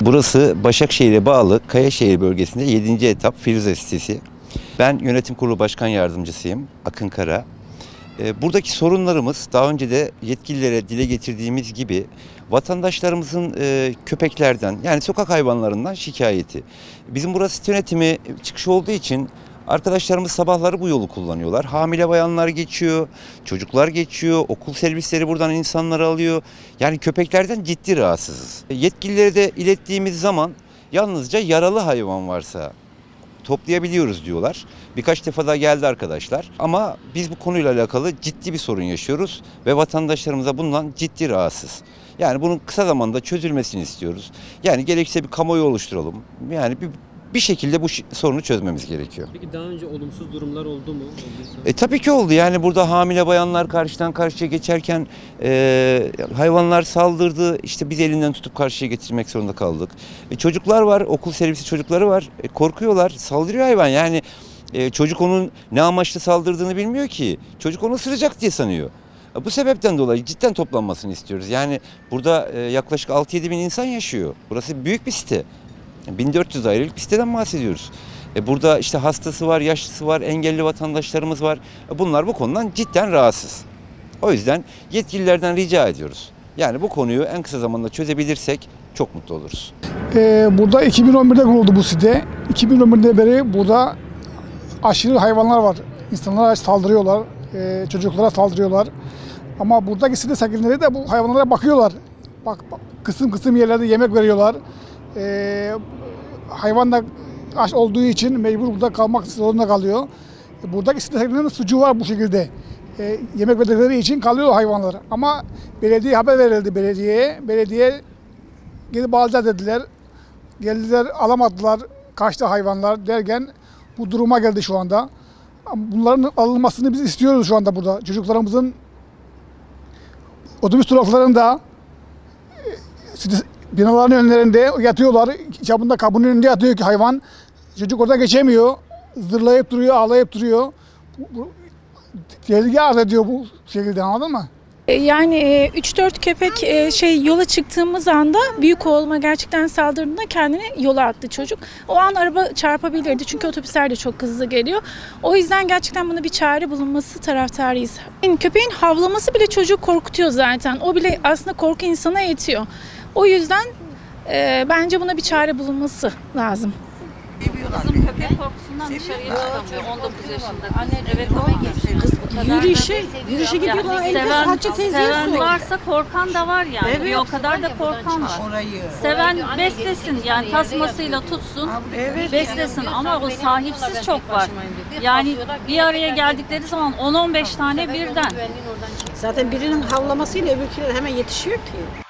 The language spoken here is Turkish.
Burası Başakşehir'e bağlı Kayaşehir bölgesinde 7. etap Firuze sitesi. Ben yönetim kurulu başkan yardımcısıyım Akın Kara. Buradaki sorunlarımız daha önce de yetkililere dile getirdiğimiz gibi vatandaşlarımızın köpeklerden yani sokak hayvanlarından şikayeti. Bizim burası site yönetimi çıkışı olduğu için arkadaşlarımız sabahları bu yolu kullanıyorlar. Hamile bayanlar geçiyor, çocuklar geçiyor, okul servisleri buradan insanları alıyor. Yani köpeklerden ciddi rahatsızız. Yetkililere de ilettiğimiz zaman yalnızca yaralı hayvan varsa toplayabiliyoruz diyorlar. Birkaç defa daha geldi arkadaşlar. Ama biz bu konuyla alakalı ciddi bir sorun yaşıyoruz ve vatandaşlarımıza bundan ciddi rahatsız. Yani bunun kısa zamanda çözülmesini istiyoruz. Yani gerekirse bir kamuoyu oluşturalım. Yani bir şekilde bu sorunu çözmemiz gerekiyor. Peki daha önce olumsuz durumlar oldu mu? Tabii ki oldu. Yani burada hamile bayanlar karşıdan karşıya geçerken hayvanlar saldırdı. İşte biz elinden tutup karşıya getirmek zorunda kaldık. Çocuklar var, okul servisi çocukları var. Korkuyorlar, saldırıyor hayvan. Yani çocuk onun ne amaçla saldırdığını bilmiyor ki. Çocuk onu ısıracak diye sanıyor. Bu sebepten dolayı cidden toplanmasını istiyoruz. Yani burada yaklaşık 6-7 bin insan yaşıyor. Burası büyük bir site. 1400 dairelik bir siteden bahsediyoruz. Burada işte hastası var, yaşlısı var, engelli vatandaşlarımız var. Bunlar bu konudan cidden rahatsız. O yüzden yetkililerden rica ediyoruz. Yani bu konuyu en kısa zamanda çözebilirsek çok mutlu oluruz. Burada 2011'de kuruldu bu site. 2011'de beri burada aşırı hayvanlar var. İnsanlara saldırıyorlar, çocuklara saldırıyorlar. Ama buradaki site sakinleri de bu hayvanlara bakıyorlar. Bak, kısım kısım yerlerde yemek veriyorlar. Hayvan da aç olduğu için mecbur burada kalmak zorunda kalıyor. Buradaki sitelerin suçu var bu şekilde. Yemek verdikleri için kalıyor hayvanlar. Ama belediye haber verildi belediyeye. Belediye gidip alacağız dediler. Geldiler alamadılar. Kaçtı hayvanlar derken bu duruma geldi şu anda. Bunların alınmasını biz istiyoruz şu anda burada. Çocuklarımızın otobüs duraklarında binaların önlerinde yatıyorlar. Çapında kapının önünde yatıyor ki hayvan. Çocuk orada geçemiyor. Zırlayıp duruyor, ağlayıp duruyor. Bu tehlike arz ediyor bu şekilde, anladın mı? Yani 3-4 köpek yola çıktığımız anda büyük oğluma gerçekten saldırdığında kendini yola attı çocuk. O an araba çarpabilirdi çünkü otobüsler de çok hızlı geliyor. O yüzden gerçekten buna bir çare bulunması taraftarıyız. Yani köpeğin havlaması bile çocuğu korkutuyor zaten. O bile aslında korku insana yetiyor. O yüzden bence buna bir çare bulunması lazım. Kızım köpek korkusundan dışarıya çıkamıyor. 19 yaşında. Evet, yürüyüşe gidiyorlar. Seven varsa korkan da var yani. Evet. O kadar da korkan var. Seven beslesin yani tasmasıyla tutsun, beslesin ama o sahipsiz çok var. Yani bir araya geldikleri zaman 10-15 tane birden. Zaten birinin havlamasıyla öbürküler hemen yetişiyor ki.